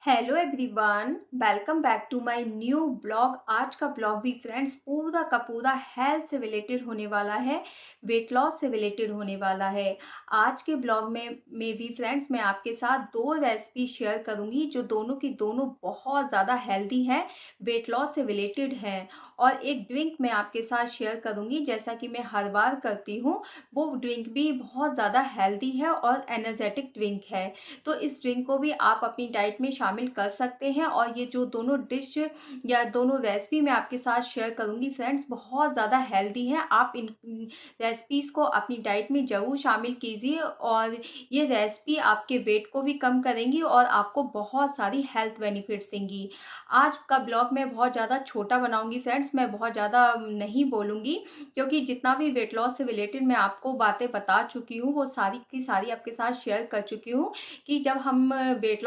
Hello everyone, welcome back to my new blog. आज का blog भी फ्रेंड्स पूरा का पूरा हेल्थ से रिलेटेड होने वाला है, वेट लॉस से रिलेटेड होने वाला है। आज के ब्लॉग में भी फ्रेंड्स मैं आपके साथ दो रेसिपी शेयर करूंगी जो दोनों की दोनों बहुत ज़्यादा हेल्दी हैं, वेट लॉस से रिलेटेड हैं। और एक ड्रिंक मैं आपके साथ शेयर करूंगी जैसा कि मैं हर बार करती हूँ। वो ड्रिंक भी बहुत ज़्यादा हेल्दी है और एनर्जेटिक ड्रिंक है। तो इस ड्रिंक को भी आप अपनी डाइट में शामिल कर सकते हैं। और ये जो दोनों डिश या दोनों रेसिपी मैं आपके साथ शेयर करूंगी फ्रेंड्स बहुत ज़्यादा हेल्दी हैं। आप इन रेसिपीज़ को अपनी डाइट में ज़रूर शामिल कीजिए और ये रेसिपी आपके वेट को भी कम करेंगी और आपको बहुत सारी हेल्थ बेनिफिट्स देंगी। आज का ब्लॉग मैं बहुत ज़्यादा छोटा बनाऊंगी फ्रेंड्स, मैं बहुत ज़्यादा नहीं बोलूँगी क्योंकि जितना भी वेट लॉस से रिलेटेड मैं आपको बातें बता चुकी हूँ वो सारी की सारी आपके साथ शेयर कर चुकी हूँ कि जब हम वेट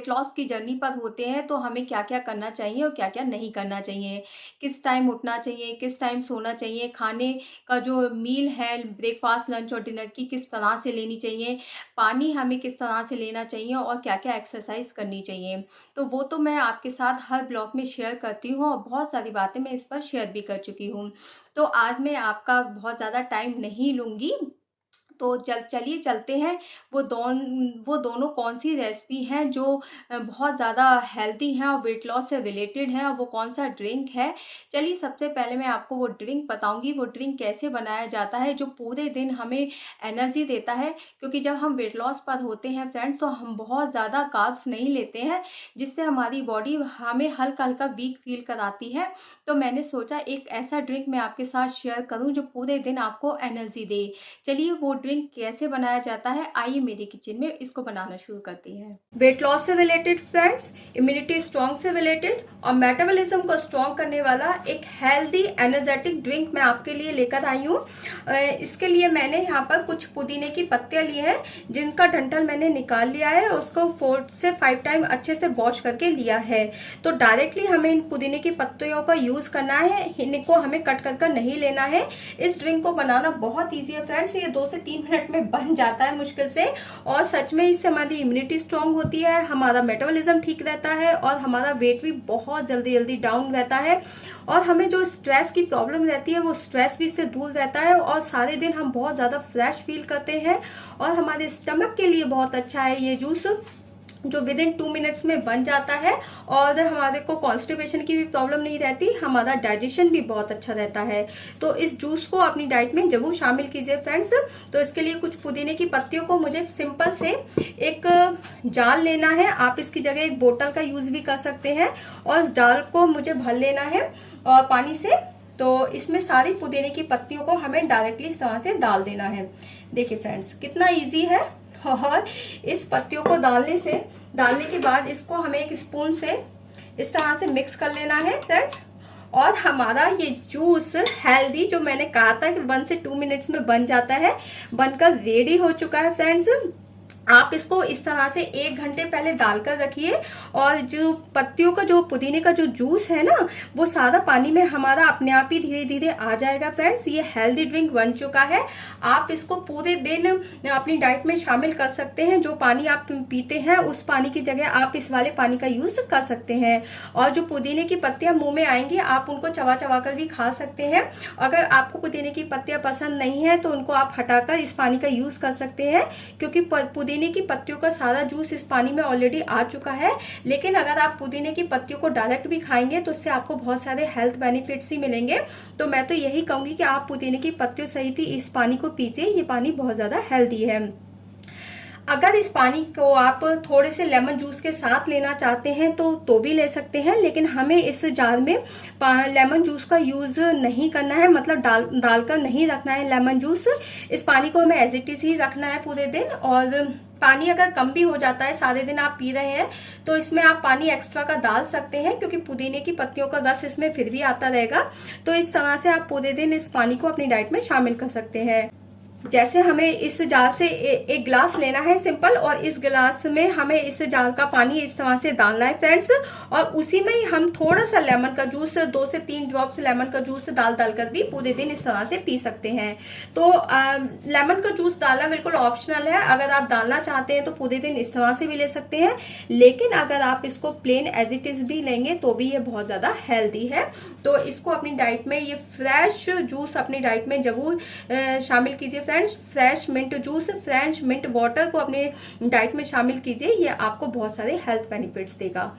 लॉस की जर्नी पर होते हैं तो हमें क्या क्या करना चाहिए और क्या क्या नहीं करना चाहिए, किस टाइम उठना चाहिए, किस टाइम सोना चाहिए, खाने का जो मील है ब्रेकफास्ट लंच और डिनर की किस तरह से लेनी चाहिए, पानी हमें किस तरह से लेना चाहिए और क्या क्या एक्सरसाइज करनी चाहिए। तो वो तो मैं आपके साथ हर ब्लॉग में शेयर करती हूँ और बहुत सारी बातें मैं इस पर शेयर भी कर चुकी हूँ। तो आज मैं आपका बहुत ज़्यादा टाइम नहीं लूँगी, तो चलिए चलते हैं। वो दोनों कौन सी रेसिपी हैं जो बहुत ज़्यादा हेल्दी हैं और वेट लॉस से रिलेटेड हैं, और वो कौन सा ड्रिंक है। चलिए सबसे पहले मैं आपको वो ड्रिंक बताऊंगी, वो ड्रिंक कैसे बनाया जाता है जो पूरे दिन हमें एनर्जी देता है। क्योंकि जब हम वेट लॉस पर होते हैं फ्रेंड्स तो हम बहुत ज़्यादा कार्ब्स नहीं लेते हैं, जिससे हमारी बॉडी हमें हल्का हल्का वीक फील कराती है। तो मैंने सोचा एक ऐसा ड्रिंक मैं आपके साथ शेयर करूँ जो पूरे दिन आपको एनर्जी दे। चलिए वो ड्रिंक कैसे बनाया जाता है, आइए मेरे किचन में इसको बनाना शुरू करते हैं। वेट लॉस से रिलेटेड फ्रेंड्स, इम्यूनिटी स्ट्रॉन्ग से रिलेटेड और मेटाबॉलिज्म को स्ट्रॉन्ग करने वाला एक हेल्दी एनर्जेटिक ड्रिंक मैं आपके लिए लेकर आई हूँ। इसके लिए मैंने यहाँ पर कुछ पुदीने की पत्तियां ली हैं जिनका डंठल मैंने निकाल लिया है, उसको 4 से 5 टाइम अच्छे से वॉश करके लिया है। तो डायरेक्टली हमें इन पुदीने की पत्तियों का यूज करना है, इनको हमें कट कर नहीं लेना है। इस ड्रिंक को बनाना बहुत ईजी है फ्रेंड्स, ये 2 से 3 मिनट में बन जाता है मुश्किल से। और सच में इससे हमारी इम्यूनिटी स्ट्रांग होती है, हमारा मेटाबॉलिज्म ठीक रहता है और हमारा वेट भी बहुत जल्दी जल्दी डाउन रहता है। और हमें जो स्ट्रेस की प्रॉब्लम रहती है वो स्ट्रेस भी इससे दूर रहता है और सारे दिन हम बहुत ज्यादा फ्रेश फील करते हैं। और हमारे स्टमक के लिए बहुत अच्छा है ये जूस, जो विद इन 2 मिनट्स में बन जाता है। और हमारे को कॉन्स्टिपेशन की भी प्रॉब्लम नहीं रहती, हमारा डाइजेशन भी बहुत अच्छा रहता है। तो इस जूस को अपनी डाइट में जरूर शामिल कीजिए फ्रेंड्स। तो इसके लिए कुछ पुदीने की पत्तियों को मुझे सिंपल से एक जार लेना है, आप इसकी जगह एक बोतल का यूज भी कर सकते हैं। और इस जार को मुझे भर लेना है और पानी से। तो इसमें सारी पुदीने की पत्तियों को हमें डायरेक्टली इस तरह से डाल देना है। देखिए फ्रेंड्स कितना इजी है। और इस पत्तियों को डालने के बाद इसको हमें एक स्पून से इस तरह से मिक्स कर लेना है फ्रेंड्स। और हमारा ये जूस हेल्दी जो मैंने कहा था कि 1 से 2 मिनट्स में बन जाता है, बनकर रेडी हो चुका है फ्रेंड्स। आप इसको इस तरह से 1 घंटे पहले डालकर रखिए और जो पत्तियों का जो पुदीने का जो जूस है ना वो सारा पानी में हमारा अपने आप ही धीरे धीरे आ जाएगा फ्रेंड्स। ये हेल्दी ड्रिंक बन चुका है। आप इसको पूरे दिन अपनी डाइट में शामिल कर सकते हैं। जो पानी आप पीते हैं उस पानी की जगह आप इस वाले पानी का यूज कर सकते हैं। और जो पुदीने की पत्तियां मुंह में आएंगी आप उनको चबा चबा कर भी खा सकते हैं। अगर आपको पुदीने की पत्तियां पसंद नहीं है तो उनको आप हटाकर इस पानी का यूज कर सकते हैं, क्योंकि पुदीने की पत्तियों का सारा जूस इस पानी में ऑलरेडी आ चुका है। लेकिन अगर आप पुदीने की पत्तियों को डायरेक्ट भी खाएंगे तो उससे आपको बहुत सारे हेल्थ बेनिफिट्स ही मिलेंगे। तो मैं तो यही कहूंगी कि आप पुदीने की पत्तियों सहित ही इस पानी को पीजिए, ये पानी बहुत ज्यादा हेल्दी है। अगर इस पानी को आप थोड़े से लेमन जूस के साथ लेना चाहते हैं तो भी ले सकते हैं, लेकिन हमें इस जार में लेमन जूस का यूज नहीं करना है, मतलब डालकर नहीं रखना है लेमन जूस। इस पानी को हमें एज इट इज ही रखना है पूरे दिन। और पानी अगर कम भी हो जाता है, सारे दिन आप पी रहे हैं, तो इसमें आप पानी एक्स्ट्रा का डाल सकते हैं, क्योंकि पुदीने की पत्तियों का रस इसमें फिर भी आता रहेगा। तो इस तरह से आप पूरे दिन इस पानी को अपनी डाइट में शामिल कर सकते हैं। जैसे हमें इस जार से एक गिलास लेना है सिंपल, और इस गिलास में हमें इस जार का पानी इस तरह से डालना है फ्रेंड्स, और उसी में ही हम थोड़ा सा लेमन का जूस, 2 से 3 ड्रॉप्स लेमन का जूस डाल कर भी पूरे दिन इस तरह से पी सकते हैं। तो लेमन का जूस डालना बिल्कुल ऑप्शनल है, अगर आप डालना चाहते हैं तो पूरे दिन इस तरह से भी ले सकते हैं, लेकिन अगर आप इसको प्लेन एज इट इज भी लेंगे तो भी ये बहुत ज्यादा हेल्दी है। तो इसको अपनी डाइट में, ये फ्रेश जूस अपनी डाइट में जरूर शामिल कीजिए friends. Fresh mint juice, fresh mint water को अपने डाइट में शामिल कीजिए, ये आपको बहुत सारे हेल्थ बेनिफिट्स देगा।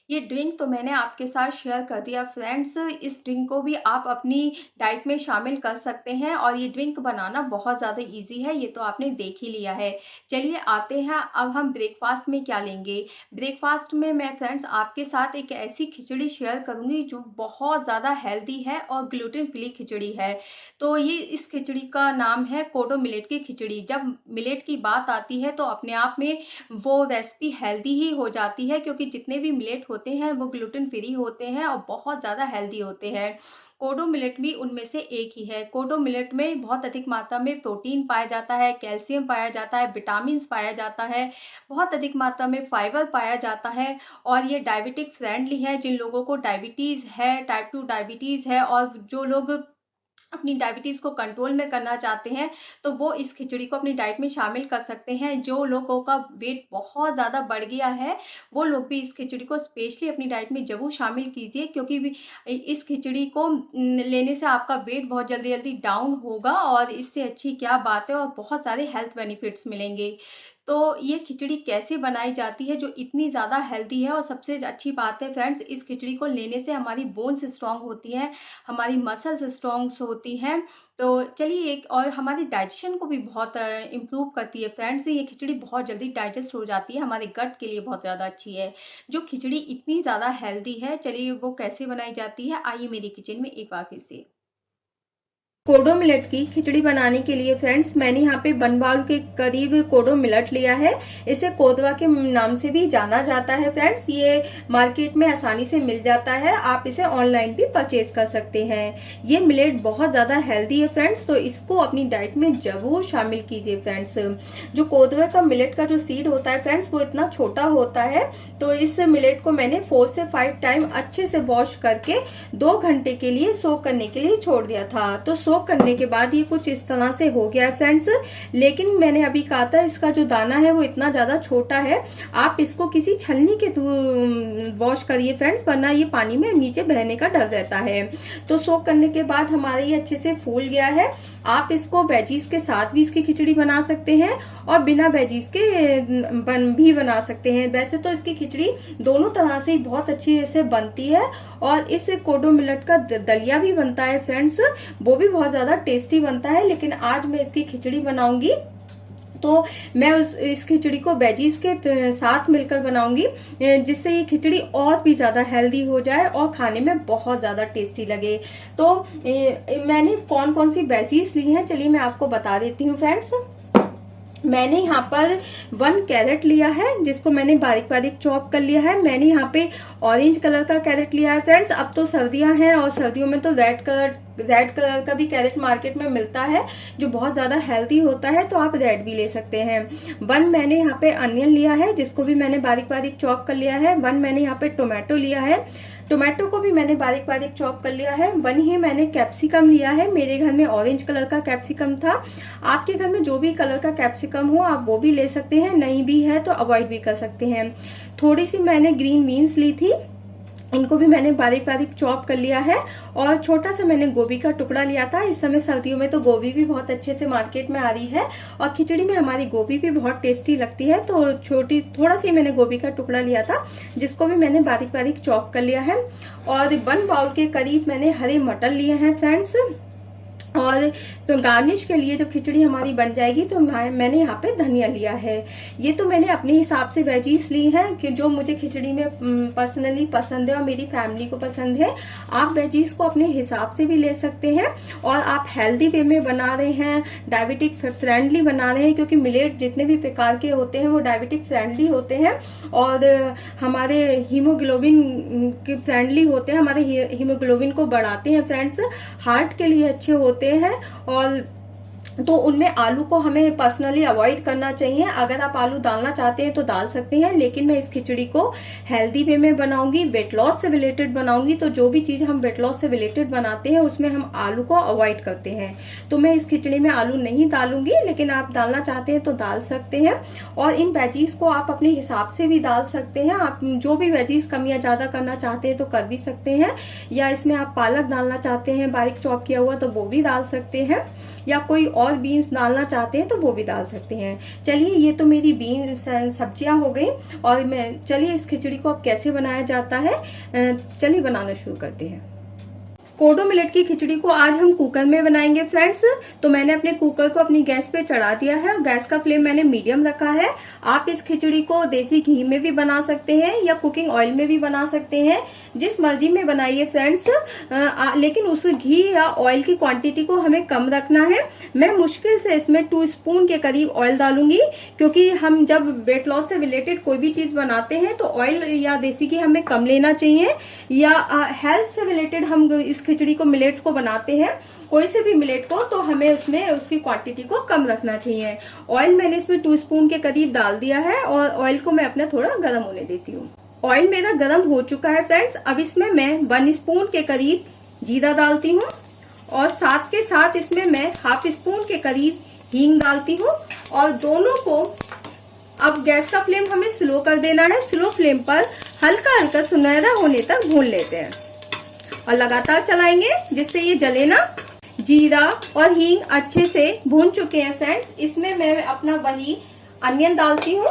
ये ड्रिंक तो मैंने आपके साथ शेयर कर दिया फ्रेंड्स, इस ड्रिंक को भी आप अपनी डाइट में शामिल कर सकते हैं, और ये ड्रिंक बनाना बहुत ज़्यादा इजी है, ये तो आपने देख ही लिया है। चलिए आते हैं अब हम ब्रेकफास्ट में क्या लेंगे। ब्रेकफास्ट में मैं फ्रेंड्स आपके साथ एक ऐसी खिचड़ी शेयर करूँगी जो बहुत ज़्यादा हेल्दी है और ग्लूटेन फ्री खिचड़ी है। तो ये इस खिचड़ी का नाम है कोडो मिलेट की खिचड़ी। जब मिलेट की बात आती है तो अपने आप में वो रेसिपी हेल्दी ही हो जाती है, क्योंकि जितने भी मिलेट होते हैं वो ग्लूटेन फ्री होते हैं और बहुत ज़्यादा हेल्दी होते हैं। कोडो मिलेट भी उनमें से एक ही है। कोडो मिलेट में बहुत अधिक मात्रा में प्रोटीन पाया जाता है, कैल्शियम पाया जाता है, विटामिन्स पाया जाता है, बहुत अधिक मात्रा में फाइबर पाया जाता है, और ये डायबिटिक फ्रेंडली है। जिन लोगों को डायबिटीज़ है, टाइप 2 डायबिटीज़ है, और जो लोग अपनी डायबिटीज़ को कंट्रोल में करना चाहते हैं, तो वो इस खिचड़ी को अपनी डाइट में शामिल कर सकते हैं। जो लोगों का वेट बहुत ज़्यादा बढ़ गया है, वो लोग भी इस खिचड़ी को स्पेशली अपनी डाइट में ज़रूर शामिल कीजिए, क्योंकि इस खिचड़ी को लेने से आपका वेट बहुत जल्दी जल्दी डाउन होगा, और इससे अच्छी क्या बात है, और बहुत सारे हेल्थ बेनिफिट्स मिलेंगे। तो ये खिचड़ी कैसे बनाई जाती है जो इतनी ज़्यादा हेल्दी है, और सबसे अच्छी बात है फ्रेंड्स, इस खिचड़ी को लेने से हमारी बोन्स स्ट्रॉन्ग होती हैं, हमारी मसल्स स्ट्रॉन्ग होती हैं। तो चलिए, एक और हमारी डाइजेशन को भी बहुत इम्प्रूव करती है फ्रेंड्स। ये खिचड़ी बहुत जल्दी डाइजेस्ट हो जाती है, हमारे गट के लिए बहुत ज़्यादा अच्छी है। जो खिचड़ी इतनी ज़्यादा हेल्दी है, चलिए वो कैसे बनाई जाती है, आइए मेरी किचन में एक बार फिर से। कोडो मिलेट की खिचड़ी बनाने के लिए फ्रेंड्स मैंने यहाँ पे 1 बाउल के करीब कोडो मिलेट लिया है। इसे कोदवा के नाम से भी जाना जाता है फ्रेंड्स। ये मार्केट में आसानी से मिल जाता है, आप इसे ऑनलाइन भी परचेज कर सकते हैं। ये मिलेट बहुत ज्यादा हेल्दी है फ्रेंड्स, तो इसको अपनी डाइट में जरूर शामिल कीजिए फ्रेंड्स। जो कोदवा का मिलेट का जो सीड होता है फ्रेंड्स, वो इतना छोटा होता है, तो इस मिलेट को मैंने 4 से 5 टाइम अच्छे से वॉश करके 2 घंटे के लिए सोक करने के लिए छोड़ दिया था। तो सोक करने के बाद ये कुछ इस तरह से हो गया है फ्रेंड्स, लेकिन मैंने अभी कहा था इसका जो दाना है वो इतना ज्यादा छोटा है। आप इसको किसी छलनी के थ्रू वॉश करिए फ्रेंड्स, वरना ये पानी में नीचे बहने का डर रहता है। तो सोक करने के बाद हमारा ये अच्छे से फूल गया है। आप इसको वेजीज के साथ भी इसकी खिचड़ी बना सकते हैं, और बिना वेजीज के भी बना सकते हैं। वैसे तो इसकी खिचड़ी दोनों तरह से बहुत अच्छी से बनती है, और इस कोडो मिलेट का दलिया भी बनता है फ्रेंड्स, वो भी बहुत ज्यादा टेस्टी बनता है। लेकिन आज मैं इसकी खिचड़ी बनाऊंगी, तो मैं इस खिचड़ी को वेजीज के साथ मिलकर बनाऊंगी, जिससे ये खिचड़ी और भी ज़्यादा हेल्दी हो जाए और खाने में बहुत ज़्यादा टेस्टी लगे। तो मैंने कौन कौन सी वेजीज ली हैं, चलिए मैं आपको बता देती हूँ फ्रेंड्स। मैंने यहाँ पर 1 कैरेट लिया है, जिसको मैंने बारीक बारीक चॉप कर लिया है। मैंने यहाँ पे ऑरेंज कलर का कैरेट लिया है फ्रेंड्स। अब तो सर्दियां हैं, और सर्दियों में तो रेड कलर का भी कैरेट मार्केट में मिलता है, जो बहुत ज्यादा हेल्दी होता है, तो आप रेड भी ले सकते हैं। 1 मैंने यहाँ पे अनियन लिया है, जिसको भी मैंने बारीक बारीक चॉप कर लिया है। 1 मैंने यहाँ पे टोमेटो लिया है, टोमेटो को भी मैंने बारीक बारीक चॉप कर लिया है। 1 ही मैंने कैप्सिकम लिया है, मेरे घर में ऑरेंज कलर का कैप्सिकम था। आपके घर में जो भी कलर का कैप्सिकम हो आप वो भी ले सकते हैं, नहीं भी है तो अवॉइड भी कर सकते हैं। थोड़ी सी मैंने ग्रीन बीन्स ली थी, इनको भी मैंने बारीक बारीक चॉप कर लिया है। और छोटा सा मैंने गोभी का टुकड़ा लिया था। इस समय सर्दियों में तो गोभी भी बहुत अच्छे से मार्केट में आ रही है, और खिचड़ी में हमारी गोभी भी बहुत टेस्टी लगती है, तो थोड़ा सी मैंने गोभी का टुकड़ा लिया था, जिसको भी मैंने बारीक बारीक चॉप कर लिया है। और 1 बाउल के करीब मैंने हरे मटर लिए हैं फ्रेंड्स। और तो गार्निश के लिए जब खिचड़ी हमारी बन जाएगी तो मैंने यहाँ पे धनिया लिया है। ये तो मैंने अपने हिसाब से वेजीज ली हैं कि जो मुझे खिचड़ी में पर्सनली पसंद है और मेरी फैमिली को पसंद है। आप वेजीज को अपने हिसाब से भी ले सकते हैं, और आप हेल्दी वे में बना रहे हैं, डायबिटिक फ्रेंडली बना रहे हैं, क्योंकि मिलेट जितने भी प्रकार के होते हैं वो डायबिटिक फ्रेंडली होते हैं, और हमारे हीमोग्लोबिन के फ्रेंडली होते हैं, हमारे हीमोग्लोबिन को बढ़ाते हैं फ्रेंड्स, हार्ट के लिए अच्छे होते हैं, और तो उनमें आलू को हमें पर्सनली अवॉइड करना चाहिए। अगर आप आलू डालना चाहते हैं तो डाल सकते हैं, लेकिन मैं इस खिचड़ी को हेल्दी वे में बनाऊंगी, वेट लॉस से रिलेटेड बनाऊंगी। तो जो भी चीज हम वेट लॉस से रिलेटेड बनाते हैं उसमें हम आलू को अवॉइड करते हैं। तो मैं इस खिचड़ी में आलू नहीं डालूंगी, लेकिन आप डालना चाहते हैं तो डाल सकते हैं। और इन वेजीज को आप अपने हिसाब से भी डाल सकते हैं। आप जो भी वेजीज कम या ज्यादा करना चाहते हैं तो कर भी सकते हैं, या इसमें आप पालक डालना चाहते हैं बारीक चॉप किया हुआ तो वो भी डाल सकते हैं, या कोई और बीन्स डालना चाहते हैं तो वो भी डाल सकते हैं। चलिए, ये तो मेरी बीन्स सब्जियां हो गई। और चलिए इस खिचड़ी को अब कैसे बनाया जाता है, चलिए बनाना शुरू करते हैं। कोडो मिलेट की खिचड़ी को आज हम कुकर में बनाएंगे फ्रेंड्स। तो मैंने अपने कुकर को अपनी गैस पे चढ़ा दिया है और गैस का फ्लेम मैंने मीडियम रखा है। आप इस खिचड़ी को देसी घी में भी बना सकते हैं या कुकिंग ऑयल में भी बना सकते हैं, जिस मर्जी में बनाइए फ्रेंड्स। लेकिन उस घी या ऑयल की क्वांटिटी को हमें कम रखना है। मैं मुश्किल से इसमें 2 स्पून के करीब ऑयल डालूंगी, क्योंकि हम जब वेट लॉस से रिलेटेड कोई भी चीज बनाते हैं तो ऑयल या देसी घी हमें कम लेना चाहिए। या हेल्थ से रिलेटेड हम इस खिचड़ी को, मिलेट को बनाते हैं, कोई से भी मिलेट को, तो हमें उसमें उसकी क्वांटिटी को कम रखना चाहिए। ऑयल मैंने इसमें 2 स्पून के करीब डाल दिया है और ऑयल को मैं अपना थोड़ा गर्म होने देती हूँ। ऑयल मेरा गर्म हो चुका है फ्रेंड्स। अब इसमें मैं 1 स्पून के करीब जीरा डालती हूँ और साथ के साथ इसमें मैं ½ स्पून के करीब हींग डालती हूँ। और दोनों को अब गैस का फ्लेम हमें स्लो कर देना है। स्लो फ्लेम पर हल्का हल्का सुनहरा होने तक भून लेते हैं और लगातार चलाएंगे जिससे ये जले ना। जीरा और हींग अच्छे से भून चुके हैं फ्रेंड्स। इसमें मैं अपना वही अनियन डालती हूँ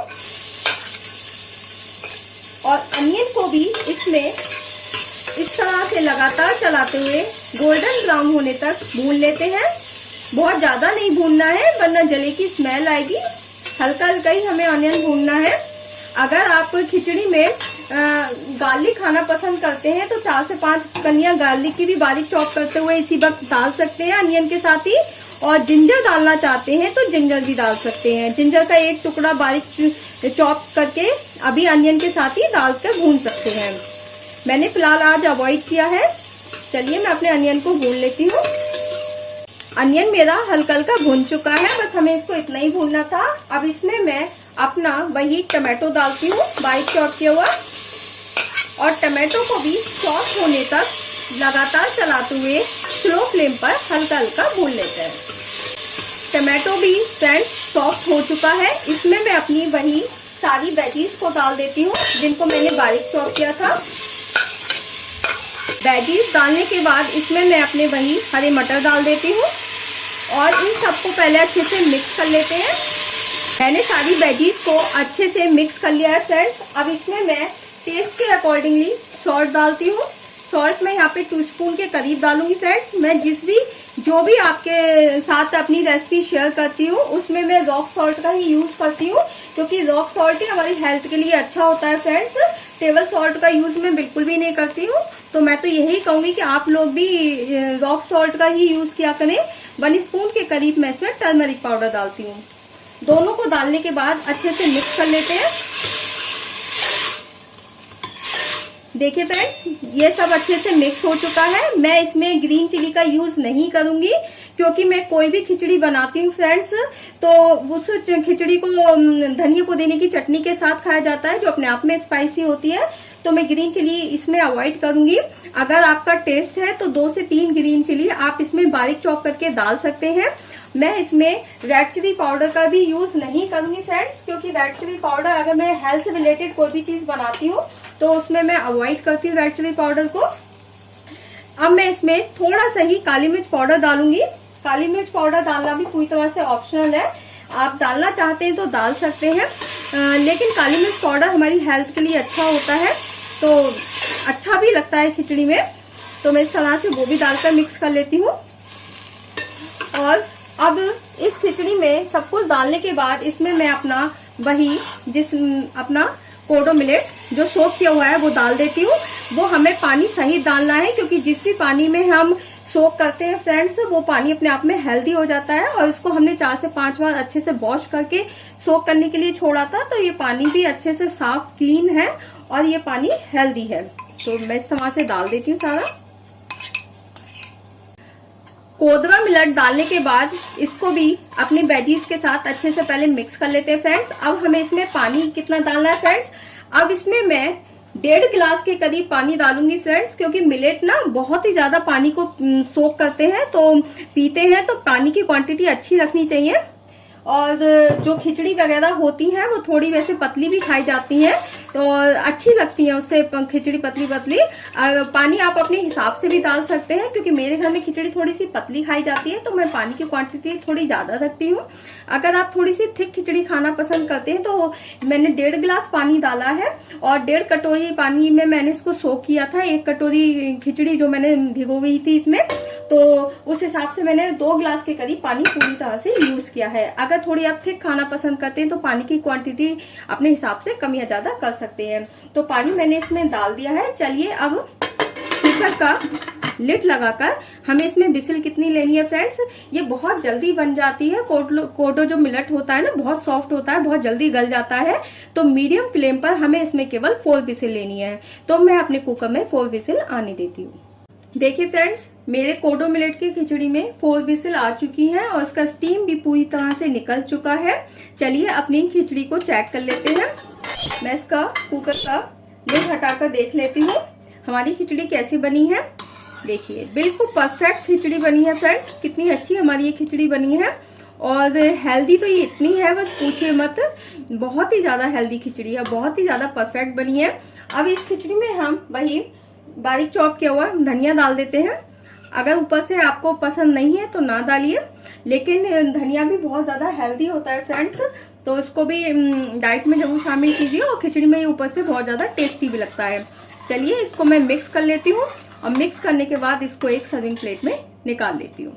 और अनियन को भी इसमें इस तरह से लगातार चलाते हुए गोल्डन ब्राउन होने तक भून लेते हैं। बहुत ज्यादा नहीं भूनना है वरना जले की स्मेल आएगी। हल्का हल्का ही हमें अनियन भूनना है। अगर आप खिचड़ी में गार्लिक खाना पसंद करते हैं तो 4 से 5 कलियां गार्लिक की भी बारीक चॉप करते हुए इसी वक्त डाल सकते हैं अनियन के साथ ही। और जिंजर डालना चाहते हैं तो जिंजर भी डाल सकते हैं। जिंजर का एक टुकड़ा बारीक चॉप करके अभी अनियन के साथ ही डालकर भून सकते हैं। मैंने फिलहाल आज अवॉइड किया है। चलिए मैं अपने अनियन को भून लेती हूँ। अनियन मेरा हल्का हल्का भून चुका है, बस हमें इसको इतना ही भूनना था। अब इसमें मैं अपना वही टमाटो डालती हूँ बारीक चॉप किया हुआ, और टमाटो को भी सॉफ्ट होने तक लगातार चलाते हुए स्लो फ्लेम पर हल्का हल्का भून लेते हैं। टमाटो भी फ्रेंड्स सॉफ्ट हो चुका है। इसमें मैं अपनी वही सारी वेजीज को डाल देती हूँ जिनको मैंने बारीक चॉप किया था। वेजीज डालने के बाद इसमें मैं अपने वही हरे मटर डाल देती हूँ और इन सबको पहले अच्छे से मिक्स कर लेते हैं। मैंने सारी वेजीज को अच्छे से मिक्स कर लिया है फ्रेंड्स। अब इसमें मैं टेस्ट के अकॉर्डिंगली सॉल्ट डालती हूँ। सॉल्ट मैं यहाँ पे 2 स्पून के करीब डालूंगी फ्रेंड्स। मैं जो भी आपके साथ अपनी रेसिपी शेयर करती हूँ उसमें मैं रॉक सॉल्ट का ही यूज करती हूँ, क्योंकि रॉक सॉल्ट ही हमारी हेल्थ के लिए अच्छा होता है फ्रेंड्स। टेबल सॉल्ट का यूज मैं बिल्कुल भी नहीं करती हूँ। तो मैं तो यही कहूंगी कि आप लोग भी रॉक सॉल्ट का ही यूज किया करें। 1 स्पून के करीब मैं इसमें टर्मरिक पाउडर डालती हूँ। दोनों को डालने के बाद अच्छे से मिक्स कर लेते हैं। देखिए फ्रेंड्स, ये सब अच्छे से मिक्स हो चुका है। मैं इसमें ग्रीन चिली का यूज नहीं करूंगी, क्योंकि मैं कोई भी खिचड़ी बनाती हूँ फ्रेंड्स तो उस खिचड़ी को धनिया पुदीने की चटनी के साथ खाया जाता है जो अपने आप में स्पाइसी होती है। तो मैं ग्रीन चिली इसमें अवॉइड करूंगी। अगर आपका टेस्ट है तो 2 से 3 ग्रीन चिली आप इसमें बारीक चॉप करके डाल सकते हैं। मैं इसमें रेड चिली पाउडर का भी यूज नहीं करूंगी फ्रेंड्स, क्योंकि रेड चिली पाउडर अगर मैं हेल्थ से रिलेटेड कोई भी चीज बनाती हूँ तो उसमें मैं अवॉइड करती हूँ रेड चिली पाउडर को। अब मैं इसमें थोड़ा सा ही काली मिर्च पाउडर डालूंगी। काली मिर्च पाउडर डालना भी पूरी तरह से ऑप्शनल है, आप डालना चाहते हैं तो डाल सकते हैं, लेकिन काली मिर्च पाउडर हमारी हेल्थ के लिए अच्छा होता है तो अच्छा भी लगता है खिचड़ी में। तो मैं इस तरह से वो भी डालकर मिक्स कर लेती हूँ। और अब इस खिचड़ी में सब कुछ डालने के बाद इसमें मैं अपना वही अपना कोडो मिलेट जो सोक किया हुआ है वो डाल देती हूँ। वो हमें पानी सही डालना है, क्योंकि जिस भी पानी में हम सोक करते हैं फ्रेंड्स वो पानी अपने आप में हेल्दी हो जाता है। और इसको हमने 4 से 5 बार अच्छे से वॉश करके सोक करने के लिए छोड़ा था, तो ये पानी भी अच्छे से साफ क्लीन है और ये पानी हेल्दी है। तो मैं इस तरह से डाल देती हूँ सारा। कोदवा मिलट डालने के बाद इसको भी अपनी वेजीज के साथ अच्छे से पहले मिक्स कर लेते हैं फ्रेंड्स। अब हमें इसमें पानी कितना डालना है फ्रेंड्स, अब इसमें मैं 1.5 गिलास के करीब पानी डालूंगी फ्रेंड्स, क्योंकि मिलेट ना बहुत ही ज्यादा पानी को सोख करते हैं, तो पीते हैं, तो पानी की क्वांटिटी अच्छी रखनी चाहिए। और जो खिचड़ी वगैरह होती है वो थोड़ी वैसे पतली भी खाई जाती हैं, तो अच्छी लगती है उससे खिचड़ी पतली पतली। पानी आप अपने हिसाब से भी डाल सकते हैं, क्योंकि मेरे घर में खिचड़ी थोड़ी सी पतली खाई जाती है, तो मैं पानी की क्वांटिटी थोड़ी ज़्यादा रखती हूँ। अगर आप थोड़ी सी थिक खिचड़ी खाना पसंद करते हैं तो मैंने 1.5 गिलास पानी डाला है, और 1.5 कटोरी पानी में मैंने इसको सोख किया था। 1 कटोरी खिचड़ी जो मैंने भिगो गई थी इसमें, तो उस हिसाब से मैंने 2 गिलास के करीब पानी पूरी तरह से यूज किया है। अगर थोड़ी आप थिक खाना पसंद करते हैं तो पानी की क्वांटिटी अपने हिसाब से कम या ज्यादा कर सकते हैं। तो पानी मैंने इसमें डाल दिया है। चलिए अब कुकर का लिड लगाकर हमें इसमें विसिल कितनी लेनी है फ्रेंड्स, ये बहुत जल्दी बन जाती है। कोडो जो मिलेट होता है ना बहुत सॉफ्ट होता है, बहुत जल्दी गल जाता है, तो मीडियम फ्लेम पर हमें इसमें केवल 4 विसिल लेनी है। तो मैं अपने कुकर में 4 विसिल आने देती हूँ। देखिए फ्रेंड्स, मेरे कोडो मिलेट की खिचड़ी में 4 विसिल आ चुकी हैं और इसका स्टीम भी पूरी तरह से निकल चुका है। चलिए अपनी खिचड़ी को चेक कर लेते हैं। मैं इसका कुकर का लिड हटाकर देख लेती हूँ हमारी खिचड़ी कैसी बनी है। देखिए बिल्कुल परफेक्ट खिचड़ी बनी है फ्रेंड्स, कितनी अच्छी हमारी ये खिचड़ी बनी है। और हेल्दी तो ये इतनी है बस पूछिए मत, बहुत ही ज्यादा हेल्दी खिचड़ी है, बहुत ही ज्यादा परफेक्ट बनी है। अब इस खिचड़ी में हम वही बारीक चॉप किया हुआ धनिया डाल देते हैं। अगर ऊपर से आपको पसंद नहीं है तो ना डालिए, लेकिन धनिया भी बहुत ज्यादा हेल्दी होता है फ्रेंड्स, तो इसको भी डाइट में जरूर शामिल कीजिए, और खिचड़ी में ऊपर से बहुत ज्यादा टेस्टी भी लगता है। चलिए इसको मैं मिक्स कर लेती हूँ, और मिक्स करने के बाद इसको एक सर्विंग प्लेट में निकाल लेती हूँ।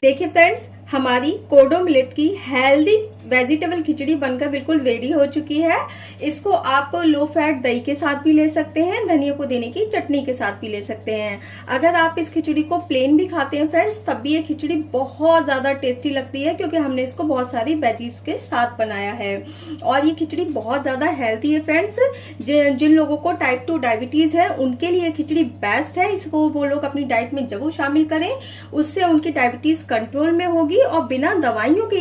देखिए फ्रेंड्स, हमारी कोडो मिलेट की हेल्दी वेजिटेबल खिचड़ी बनकर बिल्कुल रेडी हो चुकी है। इसको आप लो फैट दही के साथ भी ले सकते हैं, धनिया पुदीने की चटनी के साथ भी ले सकते हैं। अगर आप इस खिचड़ी को प्लेन भी खाते हैं फ्रेंड्स, तब भी ये खिचड़ी बहुत ज्यादा टेस्टी लगती है, क्योंकि हमने इसको बहुत सारी वेजीज के साथ बनाया है। और ये खिचड़ी बहुत ज्यादा हेल्दी है फ्रेंड्स। जिन लोगों को टाइप 2 डायबिटीज है उनके लिए खिचड़ी बेस्ट है, इसको वो लोग अपनी डाइट में जरूर शामिल करें, उससे उनकी डायबिटीज कंट्रोल में होगी। और बिना दवाइयों के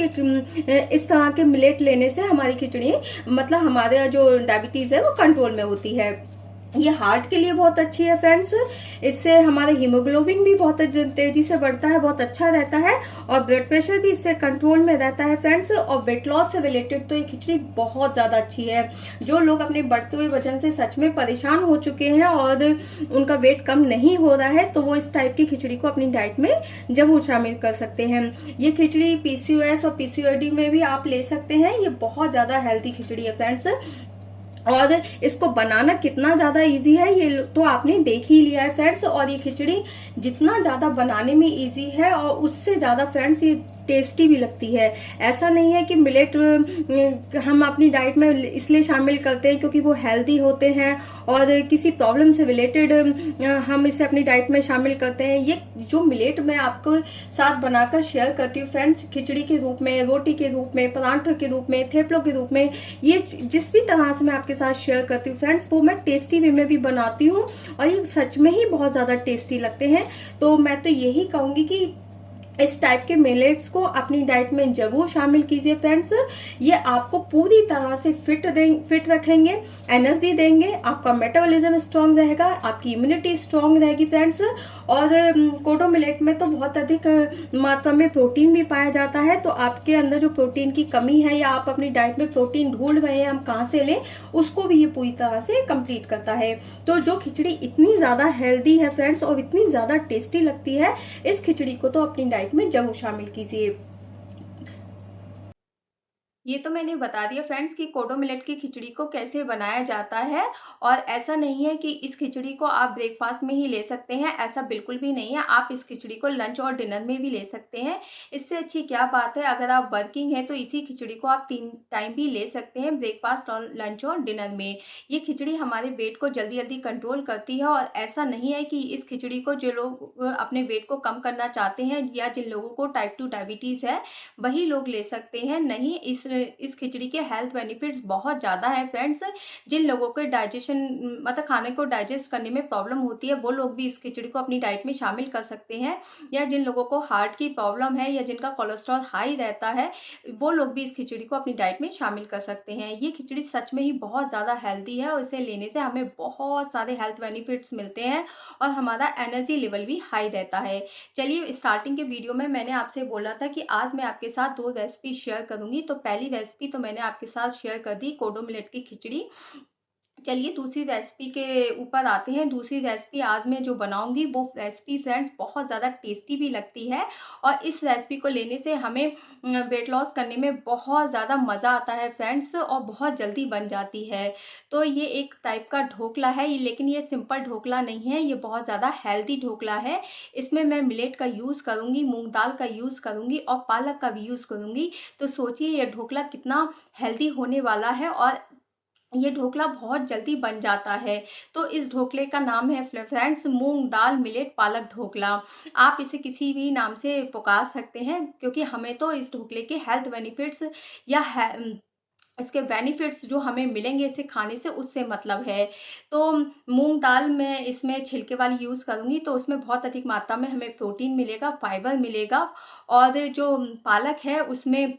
इस तरह के मिलेट लेने से हमारी खिचड़ी मतलब हमारे जो डायबिटीज है वो कंट्रोल में होती है। ये हार्ट के लिए बहुत अच्छी है फ्रेंड्स, इससे हमारा हीमोग्लोबिन भी बहुत तेजी से बढ़ता है, बहुत अच्छा रहता है, और ब्लड प्रेशर भी इससे कंट्रोल में रहता है फ्रेंड्स। और वेट लॉस से रिलेटेड तो ये खिचड़ी बहुत ज्यादा अच्छी है। जो लोग अपने बढ़ते हुए वजन से सच में परेशान हो चुके हैं और उनका वेट कम नहीं हो रहा है, तो वो इस टाइप की खिचड़ी को अपनी डाइट में जरूर शामिल कर सकते हैं। ये खिचड़ी पीसीओएस और पीसीओडी में भी आप ले सकते हैं। ये बहुत ज्यादा हेल्दी खिचड़ी है फ्रेंड्स, और इसको बनाना कितना ज्यादा इजी है ये तो आपने देख ही लिया है फ्रेंड्स। और ये खिचड़ी जितना ज्यादा बनाने में इजी है, और उससे ज्यादा फ्रेंड्स ये टेस्टी भी लगती है। ऐसा नहीं है कि मिलेट हम अपनी डाइट में इसलिए शामिल करते हैं क्योंकि वो हेल्दी होते हैं और किसी प्रॉब्लम से रिलेटेड हम इसे अपनी डाइट में शामिल करते हैं। ये जो मिलेट मैं आपको साथ बनाकर शेयर करती हूँ फ्रेंड्स, खिचड़ी के रूप में, रोटी के रूप में, परांठे के रूप में, थेपलों के रूप में, ये जिस भी तरह से मैं आपके साथ शेयर करती हूँ फ्रेंड्स, वो मैं टेस्टी वे में भी बनाती हूँ, और ये सच में ही बहुत ज्यादा टेस्टी लगते हैं। तो मैं तो यही कहूंगी कि इस टाइप के मिलेट्स को अपनी डाइट में जरूर शामिल कीजिए फ्रेंड्स। ये आपको पूरी तरह से फिट रखेंगे, एनर्जी देंगे, आपका मेटाबॉलिज्म स्ट्रांग रहेगा, आपकी इम्यूनिटी स्ट्रांग रहेगी फ्रेंड्स। और कोडो मिलेट में तो बहुत अधिक मात्रा में प्रोटीन भी पाया जाता है, तो आपके अंदर जो प्रोटीन की कमी है या आप अपनी डाइट में प्रोटीन ढूंढ रहे हैं हम कहाँ से लें, उसको भी ये पूरी तरह से कंप्लीट करता है। तो जो खिचड़ी इतनी ज्यादा हेल्दी है फ्रेंड्स और इतनी ज्यादा टेस्टी लगती है, इस खिचड़ी को तो अपनी डाइट में जरूर शामिल कीजिए। ये तो मैंने बता दिया फ्रेंड्स कि कोडो मिलेट की खिचड़ी को कैसे बनाया जाता है, और ऐसा नहीं है कि इस खिचड़ी को आप ब्रेकफास्ट में ही ले सकते हैं, ऐसा बिल्कुल भी नहीं है। आप इस खिचड़ी को लंच और डिनर में भी ले सकते हैं। इससे अच्छी क्या बात है, अगर आप वर्किंग हैं तो इसी खिचड़ी को आप 3 टाइम भी ले सकते हैं, ब्रेकफास्ट और लंच और डिनर में। ये खिचड़ी हमारे वेट को जल्दी जल्दी कंट्रोल करती है, और ऐसा नहीं है कि इस खिचड़ी को जो लोग अपने वेट को कम करना चाहते हैं या जिन लोगों को टाइप 2 डायबिटीज़ है वही लोग ले सकते हैं। नहीं, इस इस खिचड़ी के हेल्थ बेनिफिट्स बहुत ज़्यादा है फ्रेंड्स। जिन लोगों को डाइजेशन मतलब खाने को डाइजेस्ट करने में प्रॉब्लम होती है, वो लोग भी इस खिचड़ी को अपनी डाइट में शामिल कर सकते हैं, या जिन लोगों को हार्ट की प्रॉब्लम है या जिनका कोलेस्ट्रॉल हाई रहता है, वो लोग भी इस खिचड़ी को अपनी डाइट में शामिल कर सकते हैं। ये खिचड़ी सच में ही बहुत ज़्यादा हेल्दी है और इसे लेने से हमें बहुत सारे हेल्थ बेनिफिट्स मिलते हैं और हमारा एनर्जी लेवल भी हाई रहता है। चलिए, स्टार्टिंग के वीडियो में मैंने आपसे बोला था कि आज मैं आपके साथ 2 रेसिपी शेयर करूँगी। तो पहली रेसिपी तो मैंने आपके साथ शेयर कर दी, कोडो मिलेट की खिचड़ी। चलिए दूसरी रेसिपी के ऊपर आते हैं। दूसरी रेसिपी आज मैं जो बनाऊंगी वो रेसिपी फ्रेंड्स बहुत ज़्यादा टेस्टी भी लगती है और इस रेसिपी को लेने से हमें वेट लॉस करने में बहुत ज़्यादा मज़ा आता है फ्रेंड्स, और बहुत जल्दी बन जाती है। तो ये एक टाइप का ढोकला है, लेकिन ये सिंपल ढोकला नहीं है, ये बहुत ज़्यादा हेल्दी ढोकला है। इसमें मैं मिलेट का यूज़ करूँगी, मूंग दाल का यूज़ करूँगी और पालक का भी यूज़ करूँगी। तो सोचिए ये ढोकला कितना हेल्दी होने वाला है और ये ढोकला बहुत जल्दी बन जाता है। तो इस ढोकले का नाम है फ्रेंड्स मूंग दाल मिलेट पालक ढोकला। आप इसे किसी भी नाम से पुकार सकते हैं, क्योंकि हमें तो इस ढोकले के हेल्थ बेनिफिट्स या इसके बेनिफिट्स जो हमें मिलेंगे इसे खाने से, उससे मतलब है। तो मूंग दाल मैं इसमें छिलके वाली यूज़ करूँगी, तो उसमें बहुत अधिक मात्रा में हमें प्रोटीन मिलेगा, फाइबर मिलेगा, और जो पालक है उसमें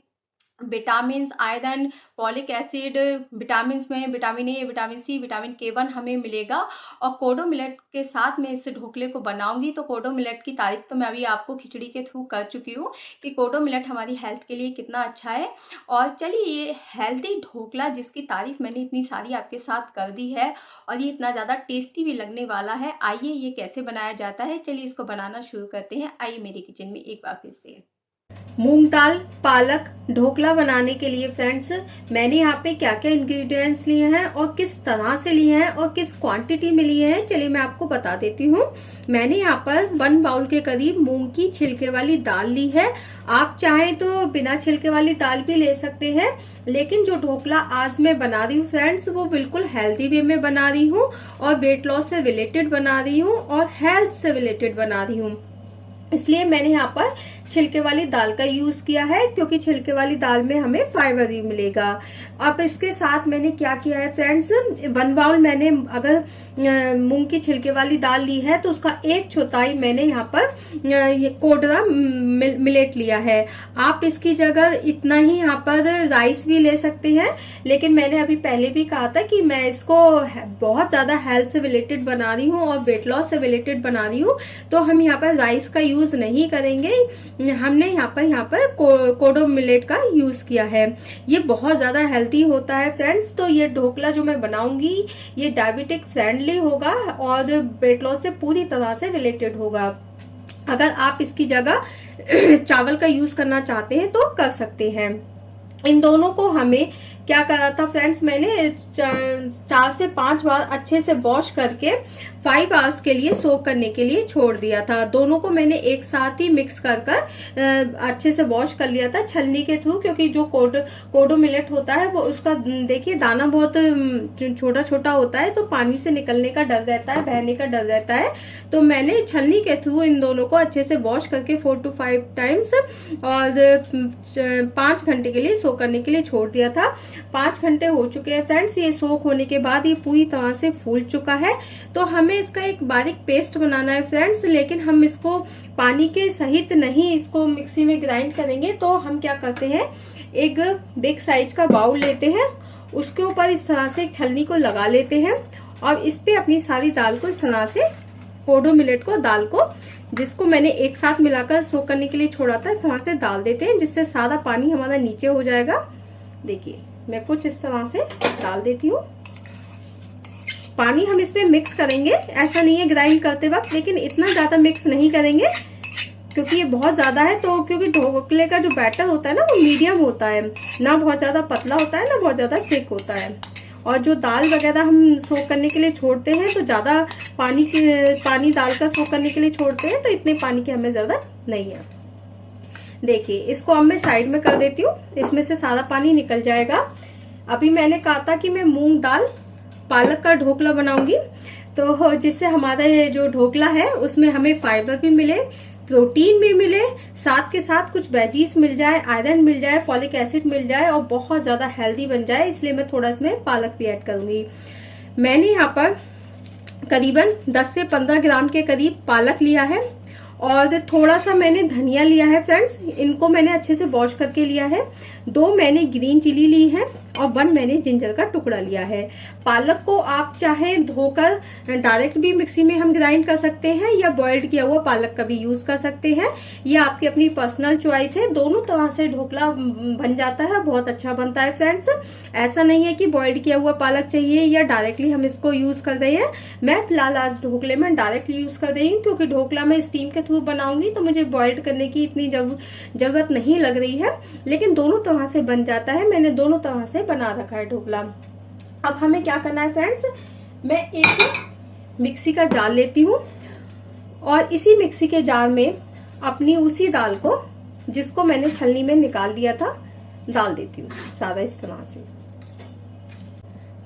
vitamins, iron, folic acid, vitamins में vitamin A, vitamin C, vitamin K one हमें मिलेगा। और कोडो मिलेट के साथ मैं इस ढोकले को बनाऊंगी। तो कोडो मिलेट की तारीफ तो मैं अभी आपको खिचड़ी के थ्रू कर चुकी हूँ कि कोडो मिलेट हमारी हेल्थ के लिए कितना अच्छा है। और चलिए, ये हेल्दी ढोकला जिसकी तारीफ मैंने इतनी सारी आपके साथ कर दी है और ये इतना ज़्यादा टेस्टी भी लगने वाला है, आइए ये कैसे बनाया जाता है, चलिए इसको बनाना शुरू करते हैं। आइए मेरे किचन में एक बार फिर से। मूंग दाल पालक ढोकला बनाने के लिए फ्रेंड्स मैंने यहाँ पे क्या क्या इंग्रेडिएंट्स लिए हैं और किस तरह से लिए हैं और किस क्वांटिटी में लिए हैं, चलिए मैं आपको बता देती हूँ। मैंने यहाँ पर 1 बाउल के करीब मूंग की छिलके वाली दाल ली है। आप चाहें तो बिना छिलके वाली दाल भी ले सकते हैं, लेकिन जो ढोकला आज मैं बना रही हूँ फ्रेंड्स वो बिल्कुल हेल्दी वे में बना रही हूँ और वेट लॉस से रिलेटेड बना रही हूँ और हेल्थ से रिलेटेड बना रही हूँ, इसलिए मैंने यहाँ पर छिलके वाली दाल का यूज किया है, क्योंकि छिलके वाली दाल में हमें फाइबर भी मिलेगा। अब इसके साथ मैंने क्या किया है फ्रेंड्स, 1 बाउल मैंने अगर मूंग की छिलके वाली दाल ली है तो उसका 1/4 मैंने यहाँ पर ये कोडरा मिलेट लिया है। आप इसकी जगह इतना ही यहाँ पर राइस भी ले सकते हैं, लेकिन मैंने अभी पहले भी कहा था कि मैं इसको बहुत ज्यादा हेल्थ से रिलेटेड बना रही हूँ और वेट लॉस से रिलेटेड बना रही हूँ, तो हम यहाँ पर राइस का यूज नहीं करेंगे। हमने यहाँ पर कोडो मिलेट का यूज किया है। ये बहुत ज्यादा हेल्दी होता है फ्रेंड्स। तो ये ढोकला जो मैं बनाऊंगी ये डायबिटिक फ्रेंडली होगा और वेट लॉस से पूरी तरह से रिलेटेड होगा। अगर आप इसकी जगह चावल का यूज करना चाहते हैं तो कर सकते हैं। इन दोनों को हमें क्या करा था फ्रेंड्स, मैंने 4 से 5 बार अच्छे से वॉश करके 5 आवर्स के लिए सोक करने के लिए छोड़ दिया था। दोनों को मैंने एक साथ ही मिक्स कर अच्छे से वॉश कर लिया था छलनी के थ्रू, क्योंकि जो कोडो मिलेट होता है वो उसका देखिए दाना बहुत छोटा छोटा होता है, तो पानी से निकलने का डर रहता है, बहने का डर रहता है। तो मैंने छलनी के थ्रू इन दोनों को अच्छे से वॉश करके 4 to 5 टाइम्स और 5 घंटे के लिए सोक करने के लिए छोड़ दिया था। 5 घंटे हो चुके हैं फ्रेंड्स। ये सोक होने के बाद ये पूरी तरह से फूल चुका है। तो हमें इसका एक बारीक पेस्ट बनाना है फ्रेंड्स, लेकिन हम इसको पानी के सहित नहीं इसको मिक्सी में ग्राइंड करेंगे। तो हम क्या करते हैं, एक बिग साइज का बाउल लेते हैं, उसके ऊपर इस तरह से एक छलनी को लगा लेते हैं और इस पे अपनी सारी दाल को इस तरह से कोडो मिलेट को दाल को जिसको मैंने एक साथ मिलाकर सोक करने के लिए छोड़ा था, इस तरह से डाल देते हैं, जिससे सारा पानी हमारा नीचे हो जाएगा। देखिए मैं कुछ इस तरह से डाल देती हूँ। पानी हम इसमें मिक्स करेंगे, ऐसा नहीं है ग्राइंड करते वक्त, लेकिन इतना ज्यादा मिक्स नहीं करेंगे क्योंकि ये बहुत ज्यादा है। तो क्योंकि ढोकले का जो बैटर होता है ना वो मीडियम होता है, ना बहुत ज्यादा पतला होता है ना बहुत ज्यादा थिक होता है। और जो दाल वगैरह हम सोक करने के लिए छोड़ते हैं तो ज्यादा पानी दाल का सोक करने के लिए छोड़ते हैं, तो इतने पानी की हमें जरूरत नहीं है। देखिए इसको अब मैं साइड में कर देती हूँ, इसमें से सारा पानी निकल जाएगा। अभी मैंने कहा था कि मैं मूंग दाल पालक का ढोकला बनाऊंगी, तो जिससे हमारा ये जो ढोकला है उसमें हमें फाइबर भी मिले, प्रोटीन भी मिले, साथ के साथ कुछ वेजीज मिल जाए, आयरन मिल जाए, फॉलिक एसिड मिल जाए और बहुत ज़्यादा हेल्दी बन जाए, इसलिए मैं थोड़ा इसमें पालक भी ऐड करूँगी। मैंने यहाँ पर करीबन 10 से 15 ग्राम के करीब पालक लिया है और थोड़ा सा मैंने धनिया लिया है फ्रेंड्स, इनको मैंने अच्छे से वॉश करके लिया है। 2 मैंने ग्रीन चिली ली है और 1 मैंने जिंजर का टुकड़ा लिया है। पालक को आप चाहे धोकर डायरेक्ट भी मिक्सी में हम ग्राइंड कर सकते हैं या बॉइल्ड किया हुआ पालक का भी यूज कर सकते हैं, ये आपकी अपनी पर्सनल चॉइस है। दोनों तरह से ढोकला बन जाता है, बहुत अच्छा बनता है फ्रेंड्स। ऐसा नहीं है कि बॉइल्ड किया हुआ पालक चाहिए या डायरेक्टली हम इसको यूज कर रहे हैं। मैं फिलहाल आज ढोकले में डायरेक्टली यूज कर रही हूँ, क्योंकि ढोकला मैं स्टीम के थ्रू बनाऊंगी तो मुझे बॉइल्ड करने की इतनी जरूरत नहीं लग रही है, लेकिन दोनों तरह से बन जाता है। मैंने दोनों तरह से बना रखा है ढोकला। अब हमें क्या करना है फ्रेंड्स, मैं एक मिक्सी का जार लेती हूँ और इसी मिक्सी के जार में अपनी उसी दाल को, जिसको मैंने छलनी में निकाल लिया था, डाल देती हूँ सारा इस तरह से।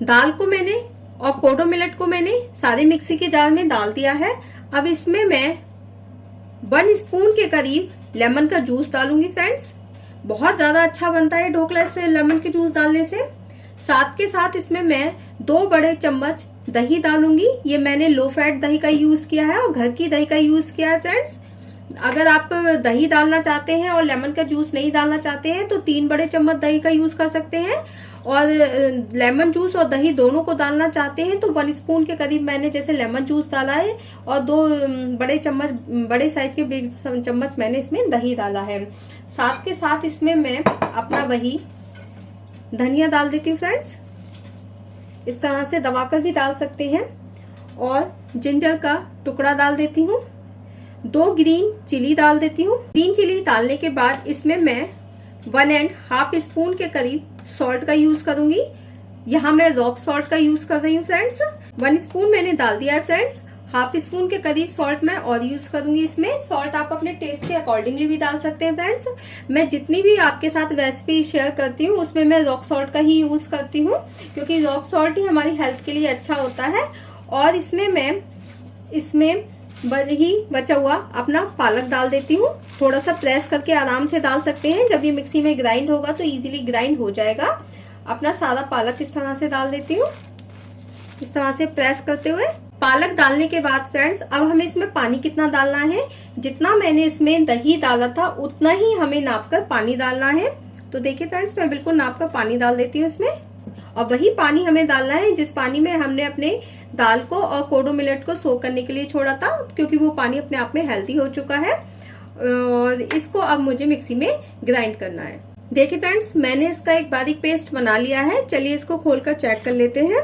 दाल को मैंने और कोडो मिलेट को मैंने सारे मिक्सी के जार में डाल दिया है। अब इसमें मैं 1 स्पून के करीब लेमन का जूस डालूंगी फ्रेंड्स। बहुत ज्यादा अच्छा बनता है ढोकला इससे लेमन के जूस डालने से। साथ के साथ इसमें मैं 2 बड़े चम्मच दही डालूंगी। ये मैंने लो फैट दही का यूज किया है और घर की दही का यूज किया है फ्रेंड्स। अगर आप दही डालना चाहते हैं और लेमन का जूस नहीं डालना चाहते हैं तो 3 बड़े चम्मच दही का यूज कर सकते हैं, और लेमन जूस और दही दोनों को डालना चाहते हैं तो 1 स्पून के करीब मैंने जैसे लेमन जूस डाला है और 2 बड़े चम्मच, बड़े साइज के बिग चम्मच मैंने इसमें दही डाला है। साथ के साथ इसमें मैं अपना वही धनिया डाल देती हूँ फ्रेंड्स, इस तरह से दबाकर भी डाल सकते हैं, और जिंजर का टुकड़ा डाल देती हूँ। 2 ग्रीन चिली डाल देती हूँ। ग्रीन चिली डालने के बाद इसमें मैं 1.5 स्पून के करीब सॉल्ट का यूज करूंगी। यहाँ मैं रॉक सॉल्ट का यूज कर रही हूँ फ्रेंड्स। 1 स्पून मैंने डाल दिया है फ्रेंड्स। 1/2 स्पून के करीब सॉल्ट मैं और यूज करूंगी इसमें। सॉल्ट आप अपने टेस्ट के अकॉर्डिंगली भी डाल सकते हैं फ्रेंड्स। मैं जितनी भी आपके साथ रेसिपी शेयर करती हूँ उसमें मैं रॉक सॉल्ट का ही यूज करती हूँ, क्योंकि रॉक सॉल्ट ही हमारी हेल्थ के लिए अच्छा होता है। और इसमें मैं वही बचा हुआ अपना पालक डाल देती हूँ। थोड़ा सा प्रेस करके आराम से डाल सकते हैं, जब ये मिक्सी में ग्राइंड होगा तो इजीली ग्राइंड हो जाएगा। अपना सारा पालक इस तरह से डाल देती हूँ, इस तरह से प्रेस करते हुए। पालक डालने के बाद फ्रेंड्स अब हमें इसमें पानी कितना डालना है, जितना मैंने इसमें दही डाला था उतना ही हमें नाप कर पानी डालना है। तो देखिए फ्रेंड्स, मैं बिल्कुल नाप कर पानी डाल देती हूँ इसमें, और वही पानी हमें डालना है जिस पानी में हमने अपने दाल को और कोडो मिलेट को सोक करने के लिए छोड़ा था, क्योंकि वो पानी अपने आप में हेल्दी हो चुका है। और इसको अब मुझे मिक्सी में ग्राइंड करना है। देखिए फ्रेंड्स, मैंने इसका एक बारीक पेस्ट बना लिया है। चलिए इसको खोलकर चेक कर लेते हैं।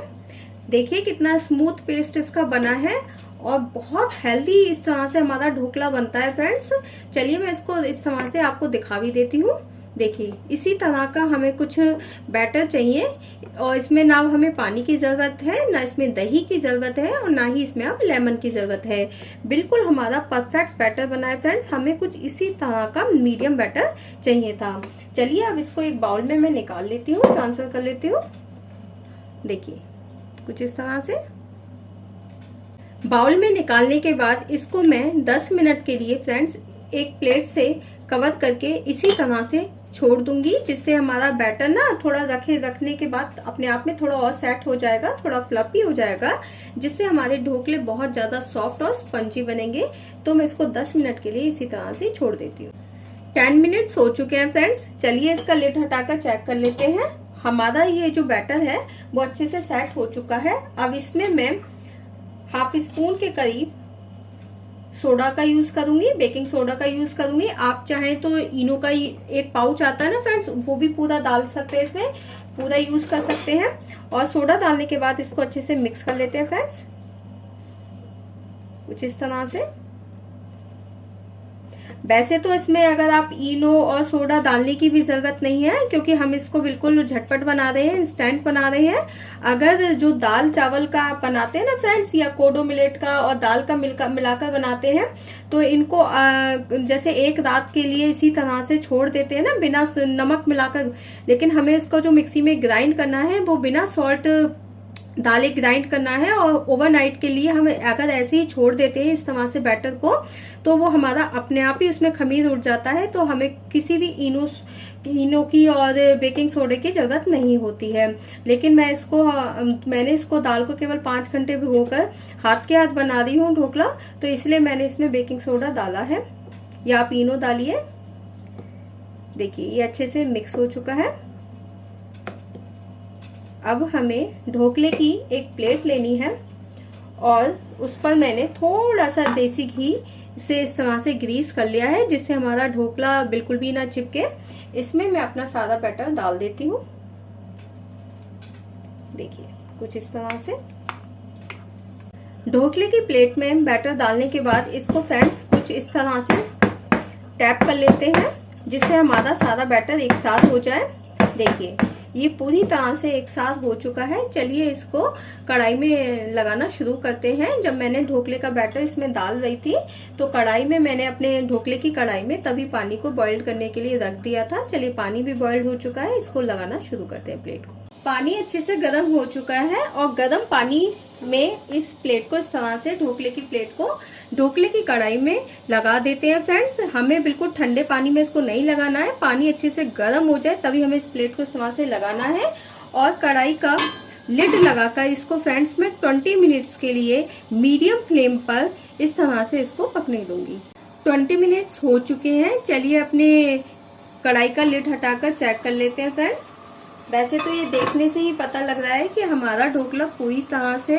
देखिए कितना स्मूथ पेस्ट इसका बना है और बहुत हेल्दी इस तरह से हमारा ढोकला बनता है फ्रेंड्स। चलिए मैं इसको इस तरह से आपको दिखा भी देती हूँ। देखिए इसी तरह का हमें कुछ बैटर चाहिए, और इसमें ना हमें पानी की जरूरत है, ना इसमें दही की जरूरत है, और ना ही इसमें अब लेमन की जरूरत है। बिल्कुल हमारा परफेक्ट बैटर बना है फ्रेंड्स। हमें कुछ इसी तरह का मीडियम बैटर चाहिए था। चलिए अब इसको एक बाउल में मैं निकाल लेती हूँ, ट्रांसफर कर लेती हूँ। देखिए कुछ इस तरह से बाउल में निकालने के बाद इसको मैं 10 मिनट के लिए फ्रेंड्स एक प्लेट से कवर करके इसी तरह से छोड़ दूंगी, जिससे हमारा बैटर ना थोड़ा रखने के बाद अपने आप में थोड़ा और सेट हो जाएगा, थोड़ा फ्लफी हो जाएगा, जिससे हमारे ढोकले बहुत ज्यादा सॉफ्ट और स्पंजी बनेंगे। तो मैं इसको 10 मिनट के लिए इसी तरह से छोड़ देती हूँ। 10 मिनट्स हो चुके हैं फ्रेंड्स। चलिए इसका लिड हटाकर चेक कर लेते हैं। हमारा ये जो बैटर है वो अच्छे से सेट हो चुका है। अब इसमें मैं 1/2 स्पून के करीब सोडा का यूज करूंगी, बेकिंग सोडा का यूज करूंगी। आप चाहें तो इनो का एक पाउच आता है ना फ्रेंड्स, वो भी पूरा डाल सकते हैं, इसमें पूरा यूज कर सकते हैं। और सोडा डालने के बाद इसको अच्छे से मिक्स कर लेते हैं फ्रेंड्स, कुछ इस तरह से। वैसे तो इसमें अगर आप इनो और सोडा डालने की भी जरूरत नहीं है, क्योंकि हम इसको बिल्कुल झटपट बना रहे हैं, इंस्टेंट बना रहे हैं। अगर जो दाल चावल का बनाते हैं ना फ्रेंड्स, या कोडो मिलेट का और दाल का मिलाकर बनाते हैं, तो इनको जैसे एक रात के लिए इसी तरह से छोड़ देते हैं ना, बिना नमक मिलाकर। लेकिन हमें इसको जो मिक्सी में ग्राइंड करना है वो बिना सॉल्ट दालें ग्राइंड करना है और ओवरनाइट के लिए हम अगर ऐसे ही छोड़ देते हैं इस तरह से बैटर को, तो वो हमारा अपने आप ही उसमें खमीर उठ जाता है, तो हमें किसी भी इनो की और बेकिंग सोडे की जरूरत नहीं होती है। लेकिन मैंने इसको दाल को केवल 5 घंटे भिगोकर हाथ के हाथ बना रही हूँ ढोकला, तो इसलिए मैंने इसमें बेकिंग सोडा डाला है, या आप इनो डालिए। देखिए ये अच्छे से मिक्स हो चुका है। अब हमें ढोकले की एक प्लेट लेनी है और उस पर मैंने थोड़ा सा देसी घी से इस तरह से ग्रीस कर लिया है, जिससे हमारा ढोकला बिल्कुल भी ना चिपके। इसमें मैं अपना सादा बैटर डाल देती हूँ। देखिए कुछ इस तरह से। ढोकले की प्लेट में बैटर डालने के बाद इसको फ्रेंड्स कुछ इस तरह से टैप कर लेते हैं, जिससे हमारा सारा बैटर एक साथ हो जाए। देखिए ये पूरी तरह से एक साथ हो चुका है। चलिए इसको कढ़ाई में लगाना शुरू करते हैं। जब मैंने ढोकले का बैटर इसमें डाल रही थी, तो कढ़ाई में मैंने अपने ढोकले की कढ़ाई में तभी पानी को बॉईल करने के लिए रख दिया था। चलिए पानी भी बॉइल्ड हो चुका है, इसको लगाना शुरू करते हैं प्लेट को। पानी अच्छे से गर्म हो चुका है और गर्म पानी में इस प्लेट को इस तरह से ढोकले की प्लेट को ढोकले की कढ़ाई में लगा देते हैं। फ्रेंड्स हमें बिल्कुल ठंडे पानी में इसको नहीं लगाना है, पानी अच्छे से गर्म हो जाए तभी हमें इस प्लेट को इस तरह से लगाना है। और कढ़ाई का लिड लगाकर इसको फ्रेंड्स मैं 20 मिनट्स के लिए मीडियम फ्लेम पर इस तरह से इसको पकने दूंगी। 20 मिनट्स हो चुके हैं। चलिए अपने कढ़ाई का लिड हटाकर चेक कर लेते हैं फ्रेंड्स। वैसे तो ये देखने से ही पता लग रहा है कि हमारा ढोकला पूरी तरह से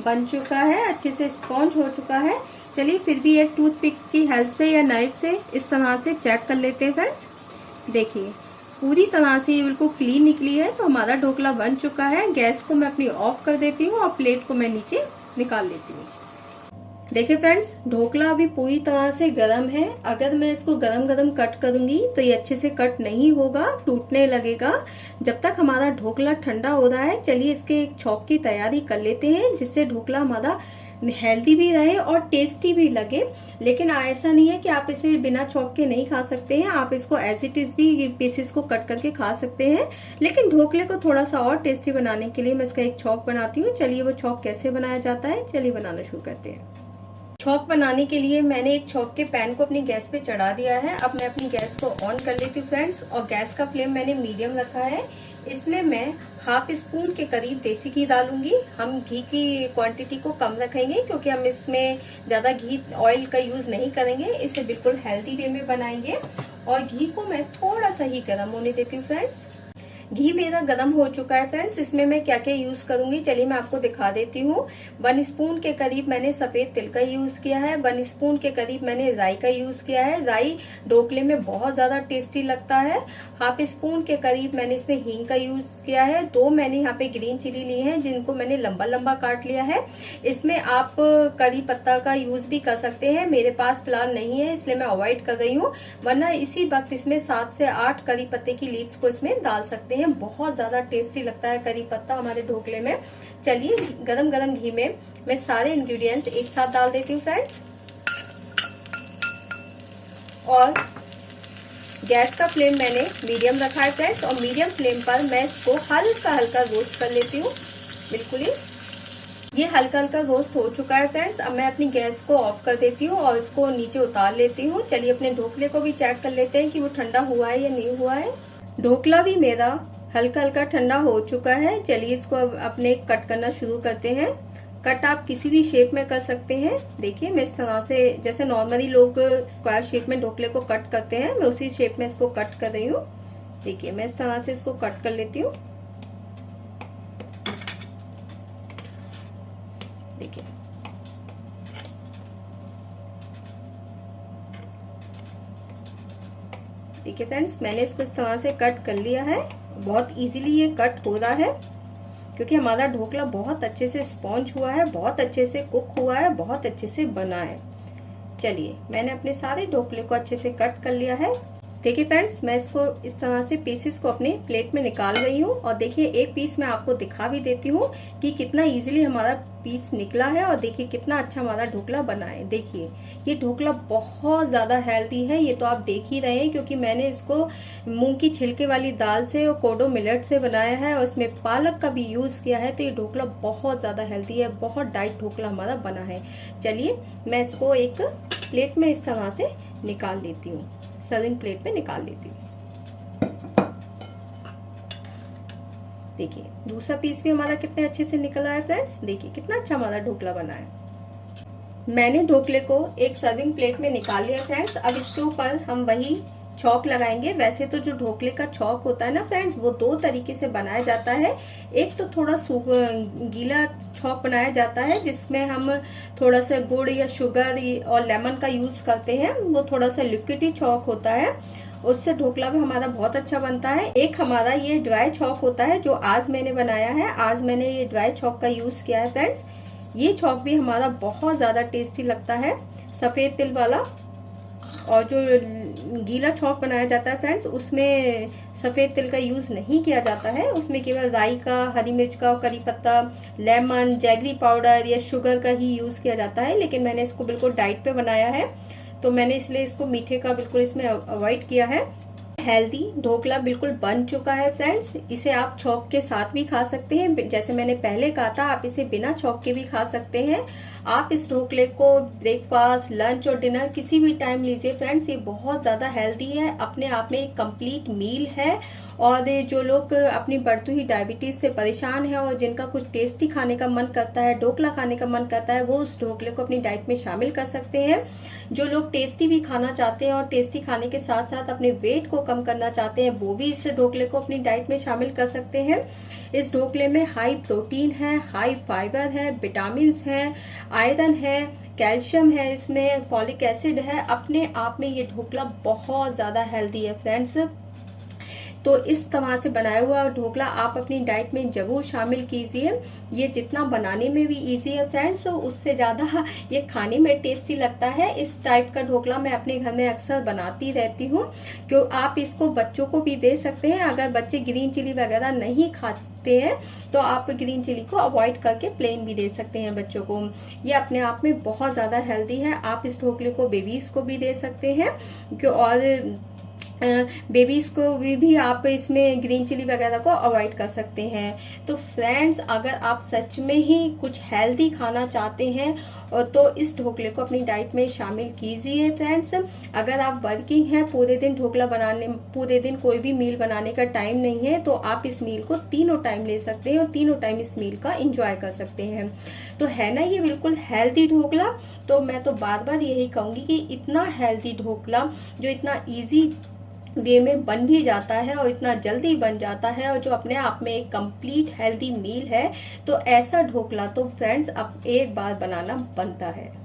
बन चुका है, अच्छे से स्पॉन्ज हो चुका है। चलिए फिर भी एक टूथपिक की हेल्प से या नाइफ से इस तरह से चेक कर लेते हैं फ्रेंड्स। देखिए पूरी तरह से ये बिल्कुल क्लीन निकली है, तो हमारा ढोकला बन चुका है। गैस को मैं अपनी ऑफ कर देती हूँ और प्लेट को मैं नीचे निकाल लेती हूँ। देखिए फ्रेंड्स ढोकला अभी पूरी तरह से गरम है। अगर मैं इसको गरम गरम कट करूंगी तो ये अच्छे से कट नहीं होगा, टूटने लगेगा। जब तक हमारा ढोकला ठंडा हो रहा है, चलिए इसके एक छौंक की तैयारी कर लेते हैं, जिससे ढोकला हमारा हेल्दी भी रहे और टेस्टी भी लगे। लेकिन ऐसा नहीं है कि आप इसे बिना छौंक के नहीं खा सकते हैं, आप इसको एज इट इज भी पीसेस को कट करके खा सकते हैं। लेकिन ढोकले को थोड़ा सा और टेस्टी बनाने के लिए मैं इसका एक छौंक बनाती हूँ। चलिए वो छौंक कैसे बनाया जाता है, चलिए बनाना शुरू करते हैं। छौंक बनाने के लिए मैंने एक छौंक के पैन को अपनी गैस पे चढ़ा दिया है। अब मैं अपनी गैस को ऑन कर लेती हूँ फ्रेंड्स, और गैस का फ्लेम मैंने मीडियम रखा है। इसमें मैं हाफ स्पून के करीब देसी घी डालूंगी। हम घी की क्वांटिटी को कम रखेंगे, क्योंकि हम इसमें ज्यादा घी ऑयल का यूज नहीं करेंगे, इसे बिल्कुल हेल्दी वे में बनाएंगे। और घी को मैं थोड़ा सा ही गर्म होने देती हूँ फ्रेंड्स। घी मेरा गरम हो चुका है फ्रेंड्स। इसमें मैं क्या क्या यूज करूंगी चलिए मैं आपको दिखा देती हूँ। 1 स्पून के करीब मैंने सफेद तिल का यूज किया है। 1 स्पून के करीब मैंने राई का यूज किया है। राई ढोकले में बहुत ज्यादा टेस्टी लगता है। हाफ स्पून के करीब मैंने इसमें हींग का यूज किया है। 2 मैंने यहाँ पे ग्रीन चिली ली है, जिनको मैंने लंबा लंबा काट लिया है। इसमें आप करी पत्ता का यूज भी कर सकते हैं, मेरे पास फिलहाल नहीं है इसलिए मैं अवॉइड कर रही हूँ, वरना इसी वक्त इसमें 7 से 8 करी पत्ते की लीव्स को इसमें डाल सकते हैं। बहुत ज्यादा टेस्टी लगता है करी पत्ता हमारे ढोकले में। चलिए गरम गरम घी में मैं सारे इंग्रेडिएंट्स एक साथ डाल देती हूँ फ्रेंड्स। और गैस का फ्लेम मैंने मीडियम रखा है फ्रेंड्स, और मीडियम फ्लेम पर मैं इसको हल्का हल्का रोस्ट कर लेती हूँ। बिल्कुल ही ये हल्का हल्का रोस्ट हो चुका है फ्रेंड्स। अब मैं अपनी गैस को ऑफ कर देती हूँ और इसको नीचे उतार लेती हूँ। चलिए अपने ढोकले को भी चेक कर लेते हैं कि वो ठंडा हुआ है या नहीं हुआ है। ढोकला भी मेरा हल्का हल्का ठंडा हो चुका है। चलिए इसको अब अपने कट करना शुरू करते हैं। कट आप किसी भी शेप में कर सकते हैं। देखिए मैं इस तरह से, जैसे नॉर्मली लोग स्क्वायर शेप में ढोकले को कट करते हैं, मैं उसी शेप में इसको कट कर रही हूँ। देखिए मैं इस तरह से इसको कट कर लेती हूँ। देखिए देखिए फ्रेंड्स मैंने इसको इस तरह से कट कर लिया है। बहुत इजीली ये कट हो रहा है, क्योंकि हमारा ढोकला बहुत अच्छे से स्पॉन्ज हुआ है, बहुत अच्छे से कुक हुआ है, बहुत अच्छे से बना है। चलिए मैंने अपने सारे ढोकले को अच्छे से कट कर लिया है। देखिए फ्रेंड्स, मैं इसको इस तरह से पीसेस को अपने प्लेट में निकाल रही हूँ और देखिए एक पीस मैं आपको दिखा भी देती हूँ कि कितना इजीली हमारा पीस निकला है और देखिए कितना अच्छा हमारा ढोकला बना है। देखिए ये ढोकला बहुत ज़्यादा हेल्दी है, ये तो आप देख ही रहे हैं क्योंकि मैंने इसको मूंग की छिलके वाली दाल से और कोडो मिलेट से बनाया है और इसमें पालक का भी यूज़ किया है। तो ये ढोकला बहुत ज़्यादा हेल्दी है, बहुत डाइट ढोकला हमारा बना है। चलिए मैं इसको एक प्लेट में इस तरह से निकाल लेती हूँ, सर्विंग प्लेट में निकाल लेती हूँ। देखिए दूसरा पीस भी हमारा कितने अच्छे से निकला है फ्रेंड्स, देखिए कितना अच्छा हमारा ढोकला बना है। मैंने ढोकले को एक सर्विंग प्लेट में निकाल लिया फ्रेंड्स। अब इसके ऊपर हम वही छौंक लगाएंगे। वैसे तो जो ढोकले का छौंक होता है ना फ्रेंड्स, वो दो तरीके से बनाया जाता है। एक तो थोड़ा गीला छौंक बनाया जाता है जिसमें हम थोड़ा सा गुड़ या शुगर और लेमन का यूज करते हैं, वो थोड़ा सा लिक्विडी छौंक होता है, उससे ढोकला भी हमारा बहुत अच्छा बनता है। एक हमारा ये ड्राई छौंक होता है जो आज मैंने बनाया है, आज मैंने ये ड्राई छौंक का यूज किया है फ्रेंड्स। ये छौंक भी हमारा बहुत ज़्यादा टेस्टी लगता है, सफ़ेद तिल वाला। और जो गीला छौंक बनाया जाता है फ्रेंड्स, उसमें सफ़ेद तिल का यूज़ नहीं किया जाता है, उसमें केवल राई का, हरी मिर्च का, करी पत्ता, लेमन, जैगरी पाउडर या शुगर का ही यूज़ किया जाता है। लेकिन मैंने इसको बिल्कुल डाइट पे बनाया है तो मैंने इसलिए इसको मीठे का बिल्कुल इसमें अवॉइड किया है। हेल्दी ढोकला बिल्कुल बन चुका है फ्रेंड्स। इसे आप छौंक के साथ भी खा सकते हैं, जैसे मैंने पहले कहा था आप इसे बिना छौंक के भी खा सकते हैं। आप इस ढोकले को ब्रेकफास्ट, लंच और डिनर किसी भी टाइम लीजिए फ्रेंड्स, ये बहुत ज़्यादा हेल्दी है, अपने आप में एक कंप्लीट मील है। और जो लोग अपनी बढ़ती हुई डायबिटीज से परेशान है और जिनका कुछ टेस्टी खाने का मन करता है, ढोकला खाने का मन करता है, वो उस ढोकले को अपनी डाइट में शामिल कर सकते हैं। जो लोग टेस्टी भी खाना चाहते हैं और टेस्टी खाने के साथ साथ अपने वेट को कम करना चाहते हैं, वो भी इस ढोकले को अपनी डाइट में शामिल कर सकते हैं। इस ढोकले में हाई प्रोटीन है, हाई फाइबर है, विटामिन है, आयरन है, कैल्शियम है, इसमें फॉलिक एसिड है। अपने आप में ये ढोकला बहुत ज़्यादा हेल्दी है फ्रेंड्स। तो इस तरह से बनाया हुआ ढोकला आप अपनी डाइट में जरूर शामिल कीजिए। ये जितना बनाने में भी इजी है फ्रेंड्स, उससे ज़्यादा ये खाने में टेस्टी लगता है। इस टाइप का ढोकला मैं अपने घर में अक्सर बनाती रहती हूँ, क्यों आप इसको बच्चों को भी दे सकते हैं। अगर बच्चे ग्रीन चिली वगैरह नहीं खाते हैं तो आप ग्रीन चिली को अवॉइड करके प्लेन भी दे सकते हैं बच्चों को। ये अपने आप में बहुत ज़्यादा हेल्दी है। आप इस ढोकले को बेबीज़ को भी दे सकते हैं, क्यों और बेबीज़ को भी आप इसमें ग्रीन चिली वगैरह को अवॉइड कर सकते हैं। तो फ्रेंड्स, अगर आप सच में ही कुछ हेल्दी खाना चाहते हैं और तो इस ढोकले को अपनी डाइट में शामिल कीजिए फ्रेंड्स। अगर आप वर्किंग हैं, पूरे दिन ढोकला बनाने, पूरे दिन कोई भी मील बनाने का टाइम नहीं है, तो आप इस मील को तीनों टाइम ले सकते हैं और तीनों टाइम इस मील का एंजॉय कर सकते हैं। तो है ना ये बिल्कुल हेल्दी ढोकला। तो मैं तो बार बार यही कहूँगी कि इतना हेल्दी ढोकला जो इतना ईजी वे में बन भी जाता है और इतना जल्दी बन जाता है और जो अपने आप में एक कंप्लीट हेल्दी मील है, तो ऐसा ढोकला तो फ्रेंड्स अब एक बार बनाना बनता है।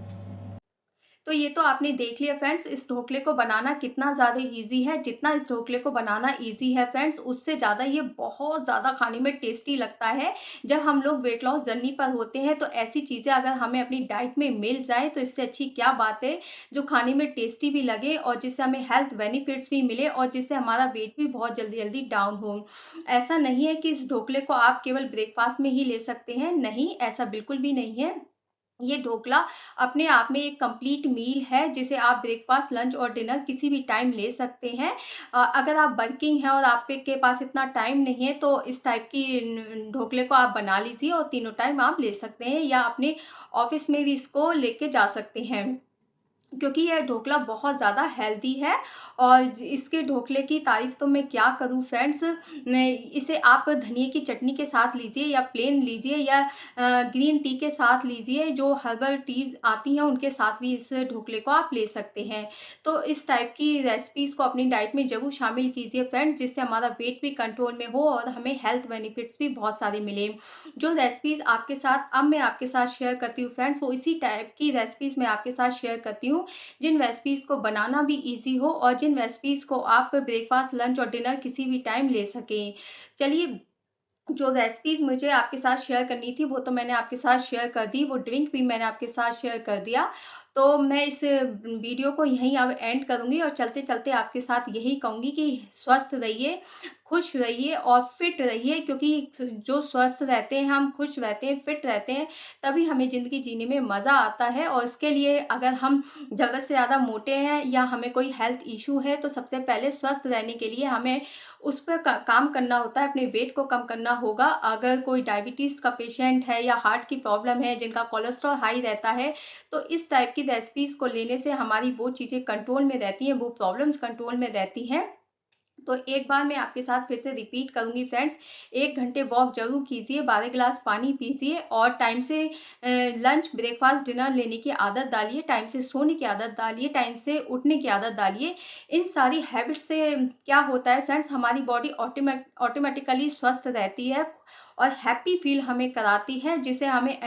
तो ये तो आपने देख लिया फ्रेंड्स, इस ढोकले को बनाना कितना ज़्यादा इजी है। जितना इस ढोकले को बनाना इजी है फ्रेंड्स, उससे ज़्यादा ये बहुत ज़्यादा खाने में टेस्टी लगता है। जब हम लोग वेट लॉस जर्नी पर होते हैं तो ऐसी चीज़ें अगर हमें अपनी डाइट में मिल जाए तो इससे अच्छी क्या बात है, जो खाने में टेस्टी भी लगे और जिससे हमें हेल्थ बेनिफिट्स भी मिले और जिससे हमारा वेट भी बहुत जल्दी जल्दी डाउन हो। ऐसा नहीं है कि इस ढोकले को आप केवल ब्रेकफास्ट में ही ले सकते हैं, नहीं, ऐसा बिल्कुल भी नहीं है। ये ढोकला अपने आप में एक कंप्लीट मील है जिसे आप ब्रेकफास्ट, लंच और डिनर किसी भी टाइम ले सकते हैं। अगर आप वर्किंग हैं और आपके के पास इतना टाइम नहीं है तो इस टाइप की ढोकले को आप बना लीजिए और तीनों टाइम आप ले सकते हैं या अपने ऑफिस में भी इसको लेके जा सकते हैं, क्योंकि यह ढोकला बहुत ज़्यादा हेल्दी है। और इसके ढोकले की तारीफ़ तो मैं क्या करूँ फ्रेंड्स। इसे आप धनिए की चटनी के साथ लीजिए या प्लेन लीजिए या ग्रीन टी के साथ लीजिए, जो हर्बल टीज़ आती हैं उनके साथ भी इस ढोकले को आप ले सकते हैं। तो इस टाइप की रेसिपीज़ को अपनी डाइट में ज़रूर शामिल कीजिए फ्रेंड्स, जिससे हमारा वेट भी कंट्रोल में हो और हमें हेल्थ बेनिफिट्स भी बहुत सारे मिले। जो रेसिपीज़ आपके साथ अब मैं आपके साथ शेयर करती हूँ फ्रेंड्स, वो इसी टाइप की रेसिपीज़ मैं आपके साथ शेयर करती हूँ, जिन रेसिपीज़ को बनाना भी ईज़ी हो और जिन रेसिपीज़ को आप ब्रेकफास्ट, लंच और डिनर किसी भी टाइम ले सकें। चलिए जो रेसिपीज़ मुझे आपके साथ शेयर करनी थी वो तो मैंने आपके साथ शेयर कर दी, वो ड्रिंक भी मैंने आपके साथ शेयर कर दिया। तो मैं इस वीडियो को यहीं अब एंड करूँगी और चलते-चलते आपके साथ यही कहूँगी कि स्वस्थ रहिए, खुश रहिए और फिट रहिए, क्योंकि जो स्वस्थ रहते हैं, हम खुश रहते हैं, फिट रहते हैं, तभी हमें ज़िंदगी जीने में मज़ा आता है। और इसके लिए अगर हम ज़रूरत से ज़्यादा मोटे हैं या हमें कोई हेल्थ इश्यू है, तो सबसे पहले स्वस्थ रहने के लिए हमें उस पे क काम करना होता है, अपने वेट को कम करना होगा। अगर कोई डायबिटीज़ का पेशेंट है या हार्ट की प्रॉब्लम है, जिनका कोलेस्ट्रॉल हाई रहता है, तो इस टाइप की रेसिपीज़ को लेने से हमारी वो चीज़ें कंट्रोल में रहती हैं, वो प्रॉब्लम्स कंट्रोल में रहती हैं। तो एक बार मैं आपके साथ फिर से रिपीट करूँगी फ्रेंड्स, 1 घंटे वॉक ज़रूर कीजिए, 12 गिलास पानी पीजिए और टाइम से लंच, ब्रेकफ़ास्ट, डिनर लेने की आदत डालिए, टाइम से सोने की आदत डालिए, टाइम से उठने की आदत डालिए। इन सारी हैबिट से क्या होता है फ्रेंड्स, हमारी बॉडी ऑटोमेटिकली स्वस्थ रहती है और हैप्पी फ़ील हमें कराती है, जिससे हमें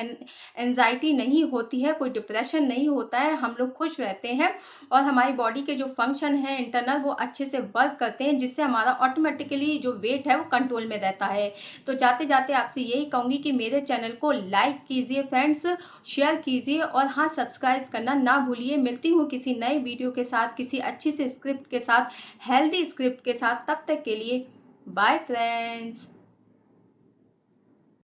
एंग्ज़ायटी नहीं होती है, कोई डिप्रेशन नहीं होता है, हम लोग खुश रहते हैं और हमारी बॉडी के जो फंक्शन हैं इंटरनल, वो अच्छे से वर्क करते हैं, जिससे हमारा ऑटोमेटिकली जो वेट है वो कंट्रोल में रहता है। तो जाते-जाते आपसे यही कहूँगी कि मेरे चैनल को लाइक कीजिए फ्रेंड्स, शेयर कीजिए और हाँ, सब्सक्राइब करना ना भूलिए। मिलती हूँ किसी नए वीडियो के साथ, किसी अच्छी सी स्क्रिप्ट के साथ, हेल्दी स्क्रिप्ट के साथ। तब तक के लिए बाय फ्रेंड्स।